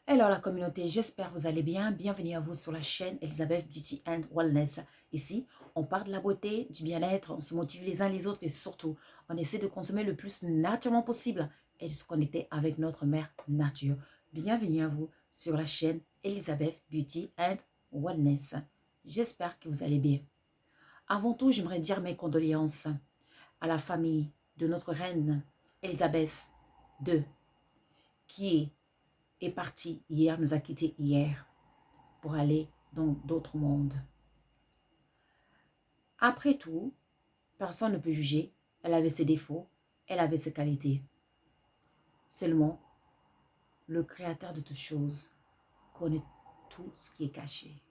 Hello la communauté, j'espère que vous allez bien. Bienvenue à vous sur la chaîne Elizabeth Beauty and Wellness. Ici, on parle de la beauté, du bien-être, on se motive les uns les autres et surtout, on essaie de consommer le plus naturellement possible et de se connecter avec notre mère nature. Bienvenue à vous sur la chaîne Elizabeth Beauty and Wellness. J'espère que vous allez bien. Avant tout, j'aimerais dire mes condoléances à la famille de notre reine Elisabeth II qui est partie hier, nous a quittés hier pour aller dans d'autres mondes. Après tout, personne ne peut juger. Elle avait ses défauts, elle avait ses qualités. Seulement, le créateur de toutes choses connaît tout ce qui est caché.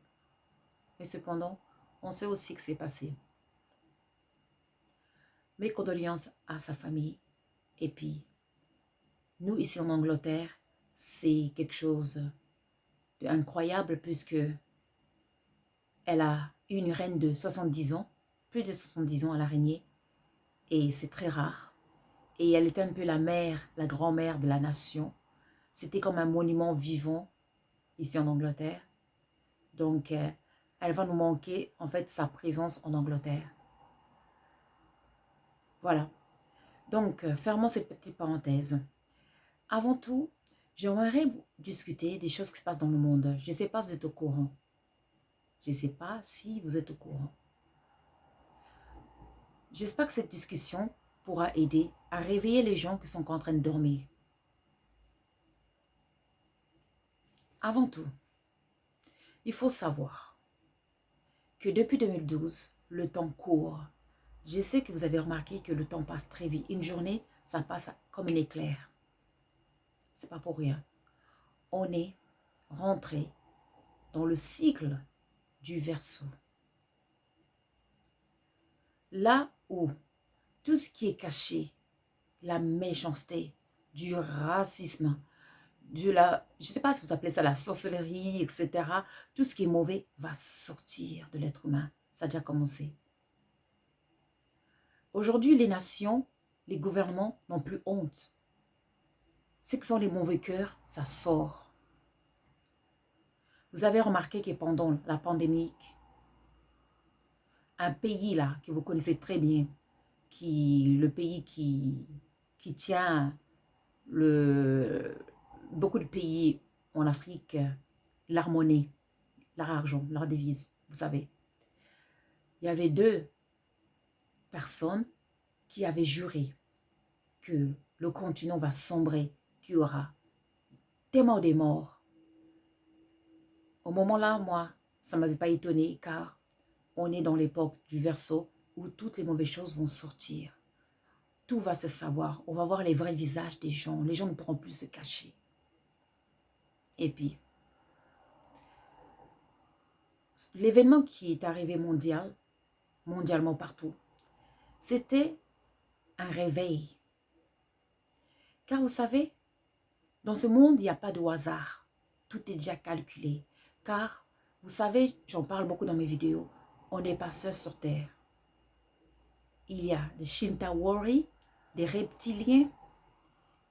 Mais cependant, on sait aussi que c'est passé. Mes condoléances à sa famille. Et puis, nous ici en Angleterre, c'est quelque chose d'incroyable puisque elle a une reine de 70 ans, plus de 70 ans à la régner, et c'est très rare. Et elle était un peu la mère, la grand-mère de la nation. C'était comme un monument vivant ici en Angleterre. Donc, elle va nous manquer, en fait, sa présence en Angleterre. Voilà. Donc, fermons cette petite parenthèse. Avant tout, j'aimerais vous discuter des choses qui se passent dans le monde. Je ne sais pas si vous êtes au courant. Je ne sais pas si vous êtes au courant. J'espère que cette discussion pourra aider à réveiller les gens qui sont en train de dormir. Avant tout, il faut savoir que depuis 2012, le temps court. Je sais que vous avez remarqué que le temps passe très vite. Une journée, ça passe comme un éclair. C'est pas pour rien. On est rentré dans le cycle du Verseau. Là où tout ce qui est caché, la méchanceté, du racisme, je ne sais pas si vous appelez ça la sorcellerie, etc. Tout ce qui est mauvais va sortir de l'être humain. Ça a déjà commencé. Aujourd'hui, les nations, les gouvernements n'ont plus honte. Ce que sont les mauvais cœurs, ça sort. Vous avez remarqué que pendant la pandémie, un pays là, que vous connaissez très bien, le pays qui tient beaucoup de pays en Afrique, leur monnaie, leur argent, leur devise, vous savez. Il y avait deux personnes qui avaient juré que le continent va sombrer, qu'il y aura tellement de morts. Au moment-là, moi, ça ne m'avait pas étonné car on est dans l'époque du Verseau où toutes les mauvaises choses vont sortir. Tout va se savoir. On va voir les vrais visages des gens. Les gens ne pourront plus se cacher. Et puis, l'événement qui est arrivé mondialement partout, c'était un réveil. Car vous savez, dans ce monde, il n'y a pas de hasard. Tout est déjà calculé. Car, vous savez, j'en parle beaucoup dans mes vidéos, on n'est pas seul sur Terre. Il y a des Shintawaris, des reptiliens,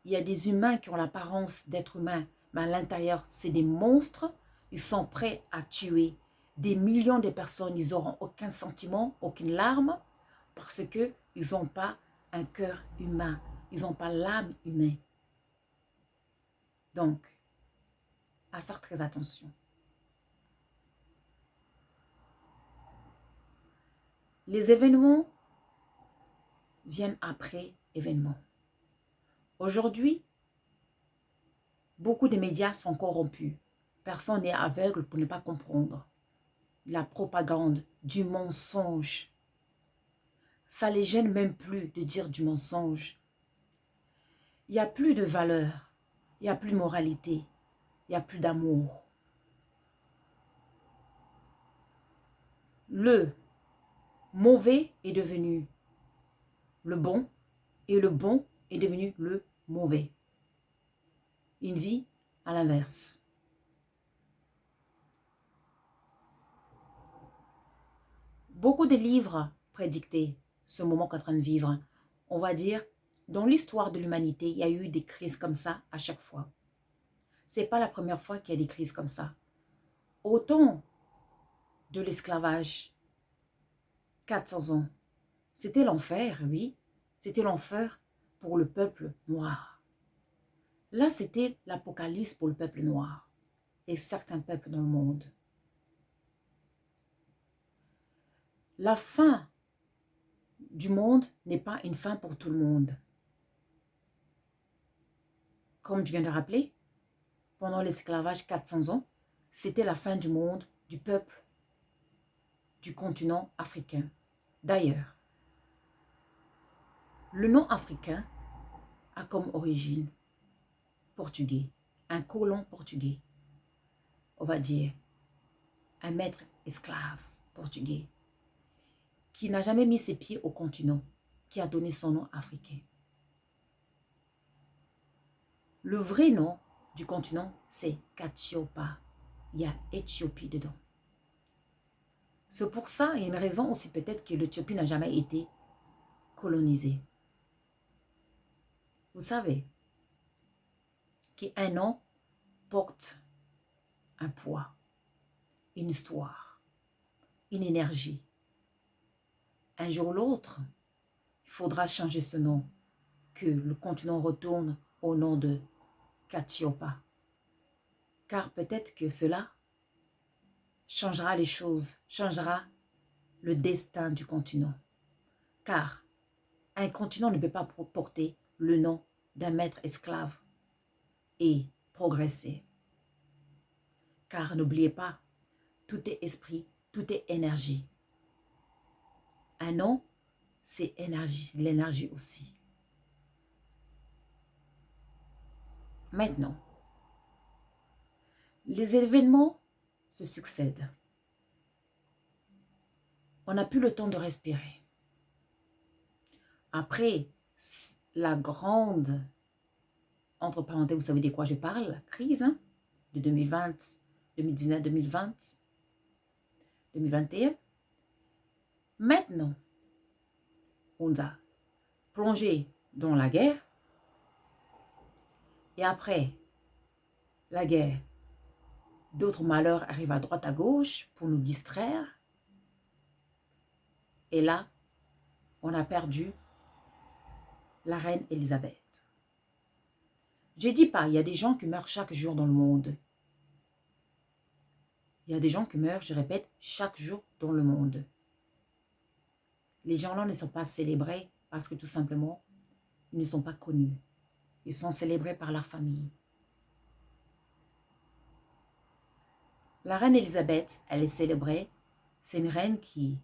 il y a des humains qui ont l'apparence d'être humains, mais à l'intérieur, c'est des monstres. Ils sont prêts à tuer des millions de personnes. Ils n'auront aucun sentiment, aucune larme, parce qu'ils n'ont pas un cœur humain. Ils n'ont pas l'âme humaine. Donc, à faire très attention. Les événements viennent après événements. Aujourd'hui, beaucoup de médias sont corrompus. Personne n'est aveugle pour ne pas comprendre. La propagande, du mensonge. Ça ne les gêne même plus de dire du mensonge. Il n'y a plus de valeur, il n'y a plus de moralité, il n'y a plus d'amour. Le mauvais est devenu le bon et le bon est devenu le mauvais. Une vie à l'inverse. Beaucoup de livres prédictaient ce moment qu'on est en train de vivre. On va dire, dans l'histoire de l'humanité, il y a eu des crises comme ça à chaque fois. c'est pas la première fois qu'il y a des crises comme ça. Au temps de l'esclavage, 400 ans, c'était l'enfer, oui. C'était l'enfer pour le peuple noir. Là, c'était l'apocalypse pour le peuple noir et certains peuples dans le monde. La fin du monde n'est pas une fin pour tout le monde. Comme je viens de rappeler, pendant l'esclavage 400 ans, c'était la fin du monde, du peuple, du continent africain. D'ailleurs, le nom africain a comme origine portugais, un colon portugais, on va dire, un maître esclave portugais, qui n'a jamais mis ses pieds au continent, qui a donné son nom africain. Le vrai nom du continent, c'est Katiopa. Il y a Éthiopie dedans. C'est pour ça, il y a une raison aussi peut-être que l'Éthiopie n'a jamais été colonisée. Vous savez qu'un nom porte un poids, une histoire, une énergie. Un jour ou l'autre, il faudra changer ce nom, que le continent retourne au nom de Katiopa. Car peut-être que cela changera les choses, changera le destin du continent. Car un continent ne peut pas porter le nom d'un maître esclave et progresser. Car n'oubliez pas, tout est esprit, tout est énergie. Un nom, c'est énergie, c'est de l'énergie aussi. Maintenant, les événements se succèdent. On n'a plus le temps de respirer. Après la grande, entre parenthèses, vous savez de quoi je parle, la crise de 2020, 2019, 2020, 2021. Maintenant, on a plongé dans la guerre. Et après la guerre, d'autres malheurs arrivent à droite à gauche pour nous distraire. Et là, on a perdu la reine Elisabeth. Je ne dis pas, il y a des gens qui meurent chaque jour dans le monde. Il y a des gens qui meurent, je répète, chaque jour dans le monde. Les gens-là ne sont pas célébrés parce que tout simplement, ils ne sont pas connus. Ils sont célébrés par leur famille. La reine Elisabeth, elle est célébrée. C'est une reine qui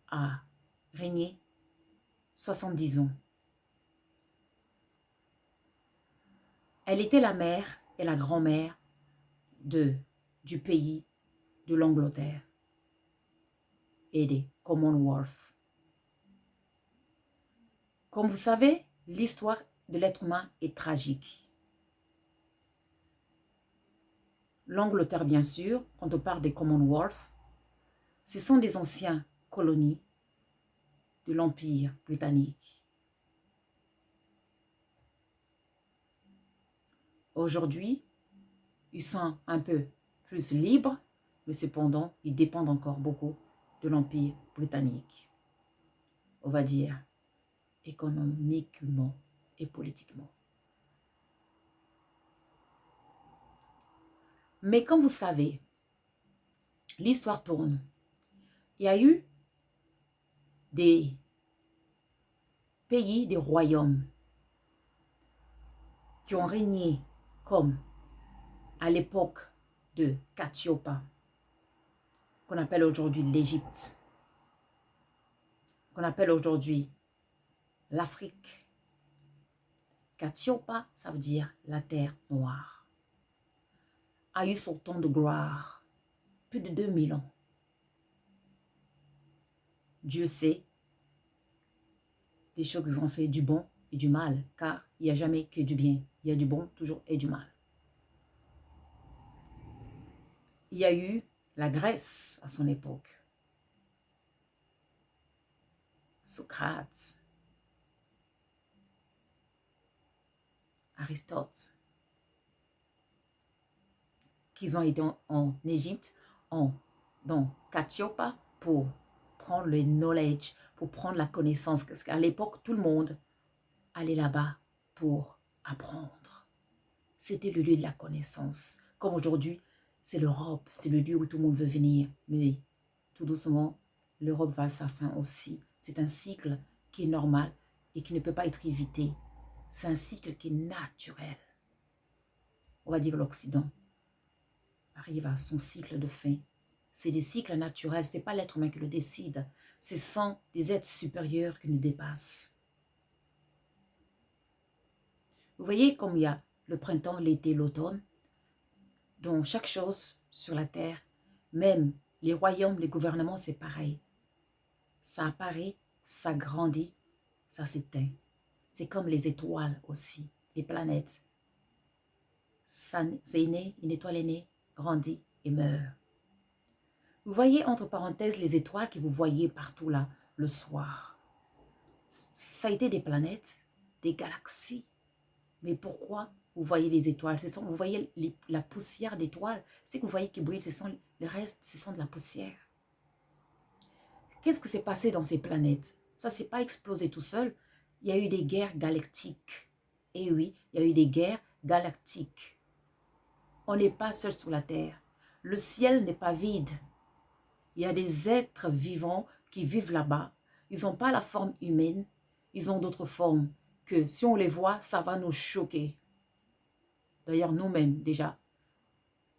a régné 70 ans. Elle était la mère et la grand-mère du pays de l'Angleterre et des Commonwealth. Comme vous savez, l'histoire de l'être humain est tragique. L'Angleterre, bien sûr, quand on parle des Commonwealth, ce sont des anciennes colonies de l'Empire britannique. Aujourd'hui, ils sont un peu plus libres, mais cependant, ils dépendent encore beaucoup de l'Empire britannique. On va dire économiquement et politiquement. Mais comme vous savez, l'histoire tourne. Il y a eu des pays, des royaumes qui ont régné comme à l'époque de Katiopa, qu'on appelle aujourd'hui l'Égypte, qu'on appelle aujourd'hui l'Afrique. Katiopa, ça veut dire la terre noire, a eu son temps de gloire, plus de 2000 ans. Dieu sait les choses qu'ils ont fait du bon et du mal, car il n'y a jamais que du bien. Il y a du bon toujours et du mal. Il y a eu la Grèce à son époque. Socrate, Aristote. qu'ils ont été en Égypte, dans Katiopa, pour prendre le knowledge, pour prendre la connaissance. Parce qu'à l'époque, tout le monde allait là-bas pour apprendre. C'était le lieu de la connaissance. Comme aujourd'hui, c'est l'Europe, c'est le lieu où tout le monde veut venir. Mais tout doucement, l'Europe va à sa fin aussi. C'est un cycle qui est normal et qui ne peut pas être évité. C'est un cycle qui est naturel. On va dire l'Occident arrive à son cycle de fin. C'est des cycles naturels, ce n'est pas l'être humain qui le décide. Ce sont des êtres supérieurs qui nous dépassent. Vous voyez comme il y a le printemps, l'été, l'automne, dans chaque chose sur la terre, même les royaumes, les gouvernements, c'est pareil. Ça apparaît, ça grandit, ça s'éteint. C'est comme les étoiles aussi, les planètes. C'est né, une étoile est née, grandit et meurt. Vous voyez entre parenthèses les étoiles que vous voyez partout là, le soir. Ça a été des planètes, des galaxies. Mais pourquoi vous voyez les étoiles? Vous voyez la poussière d'étoiles. Ce que vous voyez qui brille, le reste, ce sont de la poussière. Qu'est-ce qui s'est passé dans ces planètes? Ça ne s'est pas explosé tout seul. Il y a eu des guerres galactiques. Et oui, il y a eu des guerres galactiques. On n'est pas seul sur la Terre. Le ciel n'est pas vide. Il y a des êtres vivants qui vivent là-bas. Ils n'ont pas la forme humaine. Ils ont d'autres formes que si on les voit, ça va nous choquer. D'ailleurs, nous-mêmes, déjà,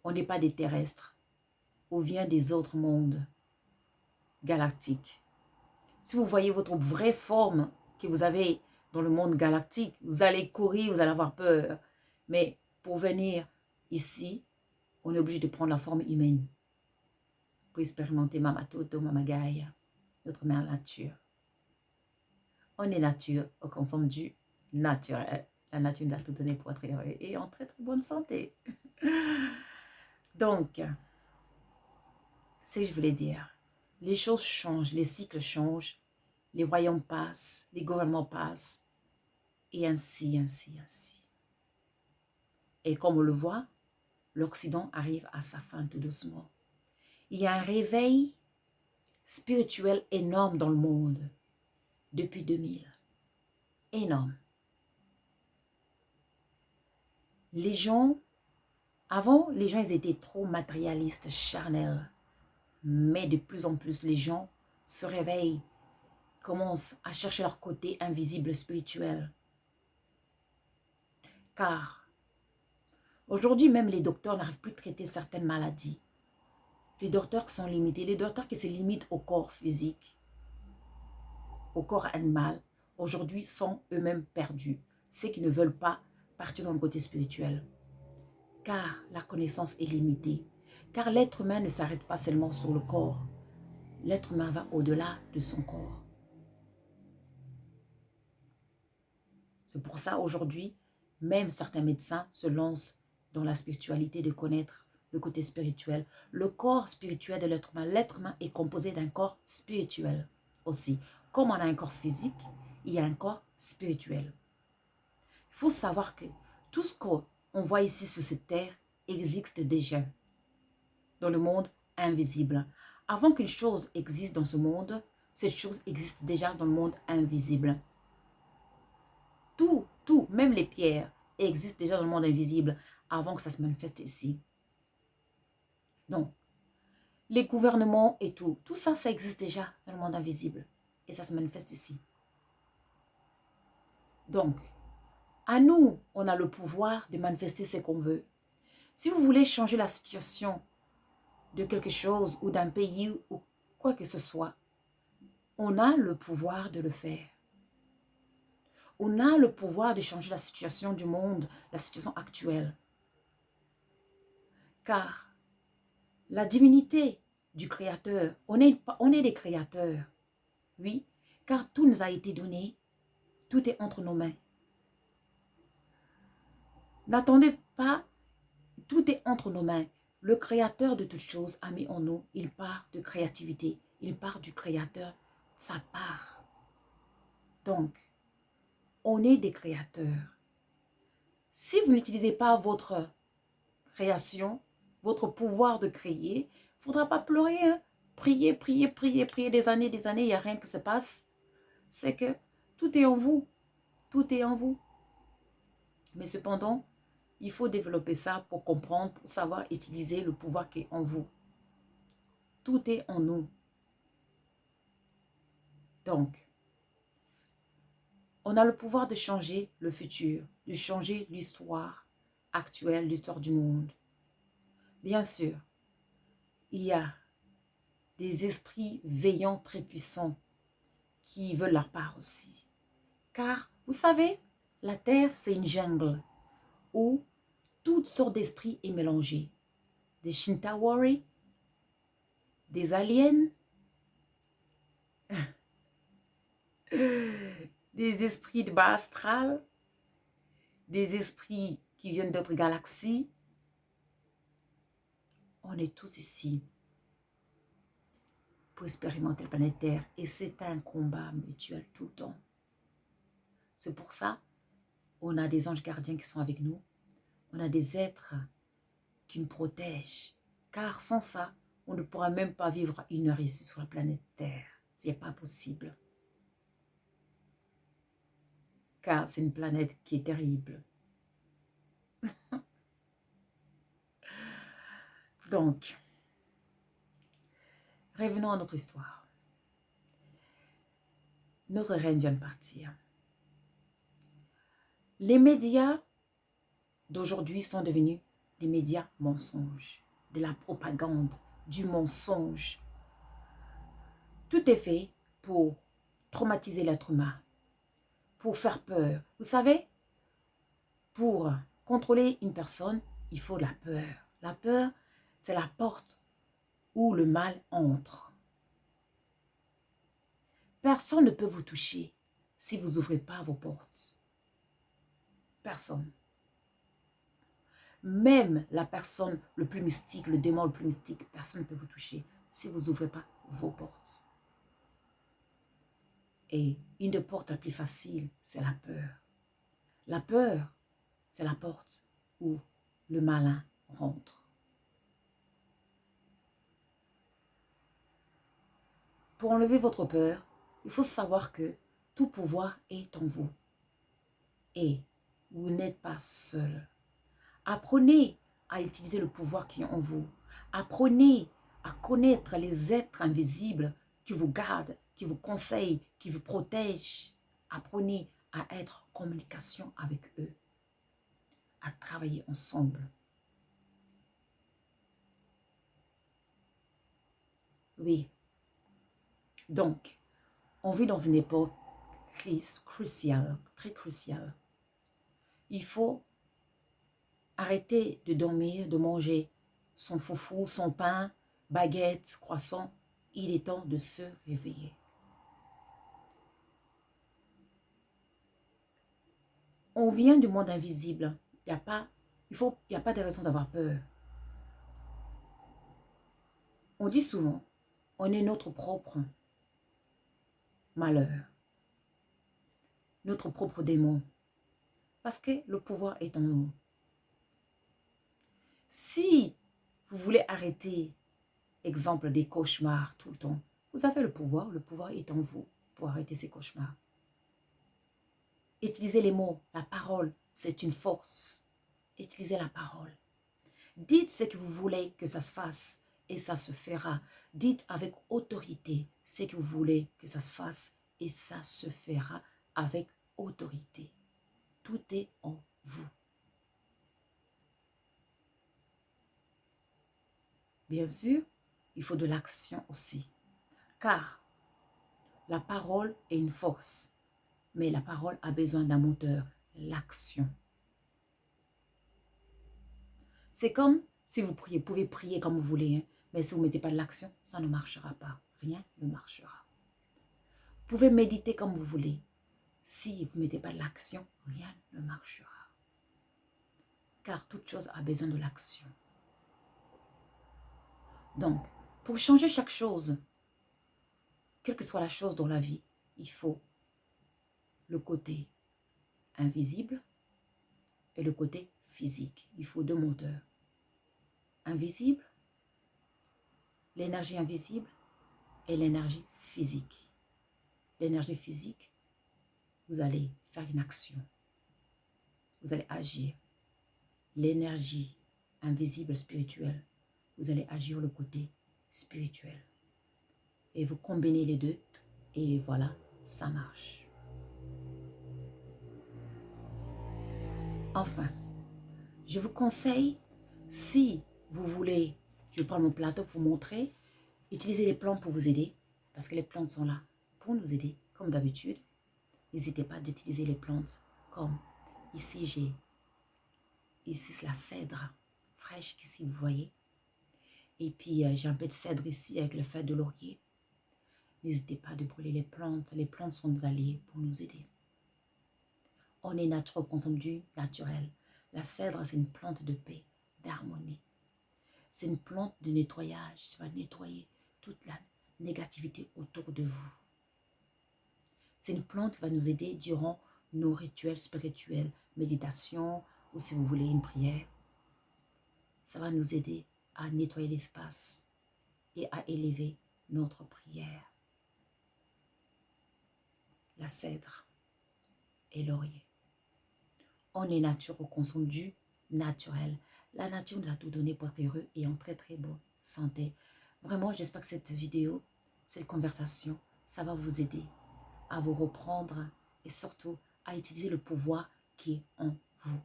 on n'est pas des terrestres. On vient des autres mondes galactiques. Si vous voyez votre vraie forme que vous avez dans le monde galactique, vous allez courir, vous allez avoir peur. Mais pour venir ici, on est obligé de prendre la forme humaine pour expérimenter Mama Toto, Mama Gaia, notre mère nature. On est nature au contendu naturel. La nature nous a tout donné pour être heureux et en très très bonne santé. Donc, ce que je voulais dire, les choses changent, les cycles changent, les royaumes passent, les gouvernements passent, et ainsi, ainsi, ainsi. Et comme on le voit, l'Occident arrive à sa fin tout doucement. Il y a un réveil spirituel énorme dans le monde depuis 2000. Énorme. Les gens, avant, les gens ils étaient trop matérialistes, charnels. Mais de plus en plus, les gens se réveillent, commencent à chercher leur côté invisible spirituel. Car aujourd'hui, même les docteurs n'arrivent plus à traiter certaines maladies. Les docteurs qui sont limités, les docteurs qui se limitent au corps physique, au corps animal, aujourd'hui sont eux-mêmes perdus. Ceux qui ne veulent pas partir dans le côté spirituel. Car la connaissance est limitée. Car l'être humain ne s'arrête pas seulement sur le corps. L'être humain va au-delà de son corps. C'est pour ça aujourd'hui, même certains médecins se lancent dans la spiritualité de connaître le côté spirituel. Le corps spirituel de l'être humain est composé d'un corps spirituel aussi. Comme on a un corps physique, il y a un corps spirituel. Il faut savoir que tout ce qu'on voit ici sur cette terre existe déjà dans le monde invisible. Avant qu'une chose existe dans ce monde, cette chose existe déjà dans le monde invisible. Tout, même les pierres, existent déjà dans le monde invisible avant que ça se manifeste ici. Donc, les gouvernements et tout ça, ça existe déjà dans le monde invisible et ça se manifeste ici. Donc, à nous, on a le pouvoir de manifester ce qu'on veut. Si vous voulez changer la situation de quelque chose ou d'un pays ou quoi que ce soit, on a le pouvoir de le faire. On a le pouvoir de changer la situation du monde, la situation actuelle. Car la divinité du Créateur, on est des créateurs, oui, car tout nous a été donné, tout est entre nos mains. N'attendez pas, tout est entre nos mains. Le Créateur de toutes choses a mis en nous, il part de créativité, il part du Créateur, ça part. Donc, on est des créateurs. Si vous n'utilisez pas votre création votre pouvoir de créer, il ne faudra pas pleurer. Hein? Priez, priez, priez, priez des années, il n'y a rien qui se passe. C'est que tout est en vous. Tout est en vous. Mais cependant, il faut développer ça pour comprendre, pour savoir utiliser le pouvoir qui est en vous. Tout est en nous. Donc, on a le pouvoir de changer le futur, de changer l'histoire actuelle, l'histoire du monde. Bien sûr, il y a des esprits veillants très puissants qui veulent leur part aussi. Car, vous savez, la Terre, c'est une jungle où toutes sortes d'esprits est mélangées. Des Shintawari, des aliens, des esprits de bas astral, des esprits qui viennent d'autres galaxies. On est tous ici pour expérimenter la planète Terre et c'est un combat mutuel tout le temps. C'est pour ça on a des anges gardiens qui sont avec nous, on a des êtres qui nous protègent, car sans ça, on ne pourra même pas vivre une heure ici sur la planète Terre. Ce n'est pas possible. Car c'est une planète qui est terrible. Donc, revenons à notre histoire. Notre reine vient de partir. Les médias d'aujourd'hui sont devenus des médias mensonges, de la propagande, du mensonge. Tout est fait pour traumatiser l'être humain, pour faire peur. Vous savez, pour contrôler une personne, il faut la peur. La peur, c'est la porte où le mal entre. Personne ne peut vous toucher si vous n'ouvrez pas vos portes. Personne. Même la personne le plus mystique, le démon le plus mystique, personne ne peut vous toucher si vous n'ouvrez pas vos portes. Et une des portes la plus facile, c'est la peur. La peur, c'est la porte où le malin rentre. Pour enlever votre peur, il faut savoir que tout pouvoir est en vous. Et vous n'êtes pas seul. Apprenez à utiliser le pouvoir qui est en vous. Apprenez à connaître les êtres invisibles qui vous gardent, qui vous conseillent, qui vous protègent. Apprenez à être en communication avec eux, à travailler ensemble. Oui. Donc, on vit dans une époque cruciale, très cruciale. Il faut arrêter de dormir, de manger son foufou, son pain, baguette, croissant. Il est temps de se réveiller. On vient du monde invisible. Il n'y a pas de raison d'avoir peur. On dit souvent, on est notre propre malheur, notre propre démon, parce que le pouvoir est en nous. Si vous voulez arrêter, exemple des cauchemars tout le temps, vous avez le pouvoir est en vous pour arrêter ces cauchemars. Utilisez les mots, la parole, c'est une force. Utilisez la parole. Dites ce que vous voulez que ça se fasse et ça se fera. Dites avec autorité ce que vous voulez que ça se fasse et ça se fera avec autorité. Tout est en vous. Bien sûr, il faut de l'action aussi. Car la parole est une force. Mais la parole a besoin d'un moteur, l'action. C'est comme si vous priez, pouvez prier comme vous voulez, hein, mais si vous ne mettez pas de l'action, ça ne marchera pas. Rien ne marchera. Vous pouvez méditer comme vous voulez. Si vous ne mettez pas de l'action, rien ne marchera. Car toute chose a besoin de l'action. Donc, pour changer chaque chose, quelle que soit la chose dans la vie, il faut le côté invisible et le côté physique. Il faut deux moteurs. invisible et l'énergie physique. L'énergie physique, vous allez faire une action. Vous allez agir. L'énergie invisible spirituelle, vous allez agir le côté spirituel. Et vous combinez les deux et voilà, ça marche. Enfin, je vous conseille, si vous voulez, je prends mon plateau pour vous montrer, utilisez les plantes pour vous aider, parce que les plantes sont là pour nous aider, comme d'habitude. N'hésitez pas d'utiliser les plantes comme ici, c'est la cèdre fraîche ici, vous voyez. Et puis, j'ai un peu de cèdre ici avec le feuille de laurier. N'hésitez pas de brûler les plantes. Les plantes sont des alliés pour nous aider. On est naturel, on consomme du naturel. La cèdre, c'est une plante de paix, d'harmonie. C'est une plante de nettoyage. Ça va nettoyer toute la négativité autour de vous. C'est une plante qui va nous aider durant nos rituels spirituels, méditation ou si vous voulez une prière. Ça va nous aider à nettoyer l'espace et à élever notre prière. La cèdre et laurier. On est nature, on consomme du naturel. La nature nous a tout donné pour être heureux et en très très bonne santé. Vraiment, j'espère que cette vidéo, cette conversation, ça va vous aider à vous reprendre et surtout à utiliser le pouvoir qui est en vous.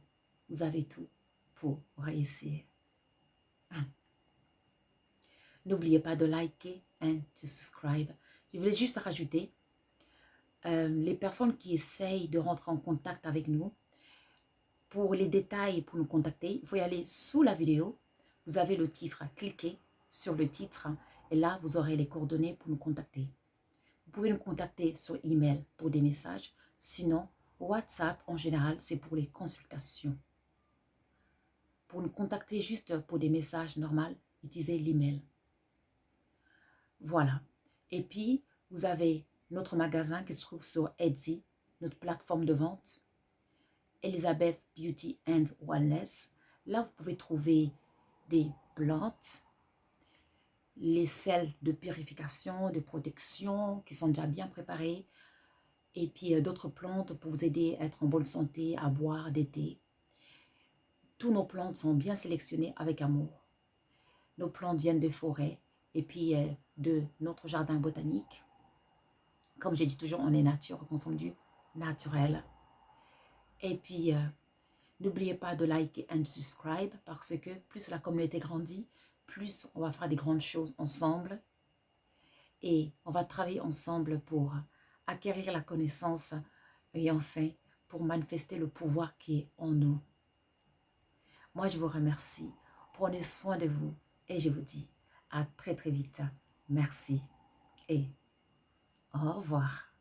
Vous avez tout pour réussir. N'oubliez pas de liker et de subscribe. Je voulais juste rajouter, les personnes qui essayent de rentrer en contact avec nous, pour les détails, pour nous contacter, il faut y aller sous la vidéo. Vous avez le titre, cliquez sur le titre et là, vous aurez les coordonnées pour nous contacter. Vous pouvez nous contacter sur email pour des messages. Sinon, WhatsApp, en général, c'est pour les consultations. Pour nous contacter juste pour des messages normaux, utilisez l'email. Voilà. Et puis, vous avez notre magasin qui se trouve sur Etsy, notre plateforme de vente. Elizabeth Beauty and Wellness. Là, vous pouvez trouver des plantes, les sels de purification, de protection qui sont déjà bien préparés. Et puis d'autres plantes pour vous aider à être en bonne santé, à boire d'été. Tous nos plantes sont bien sélectionnées avec amour. Nos plantes viennent de forêts et puis de notre jardin botanique. Comme j'ai dit toujours, on est nature, on consomme du naturel. Et puis, n'oubliez pas de liker et de subscribe parce que plus la communauté grandit, plus on va faire des grandes choses ensemble. Et on va travailler ensemble pour acquérir la connaissance et enfin pour manifester le pouvoir qui est en nous. Moi, je vous remercie. Prenez soin de vous et je vous dis à très très vite. Merci et au revoir.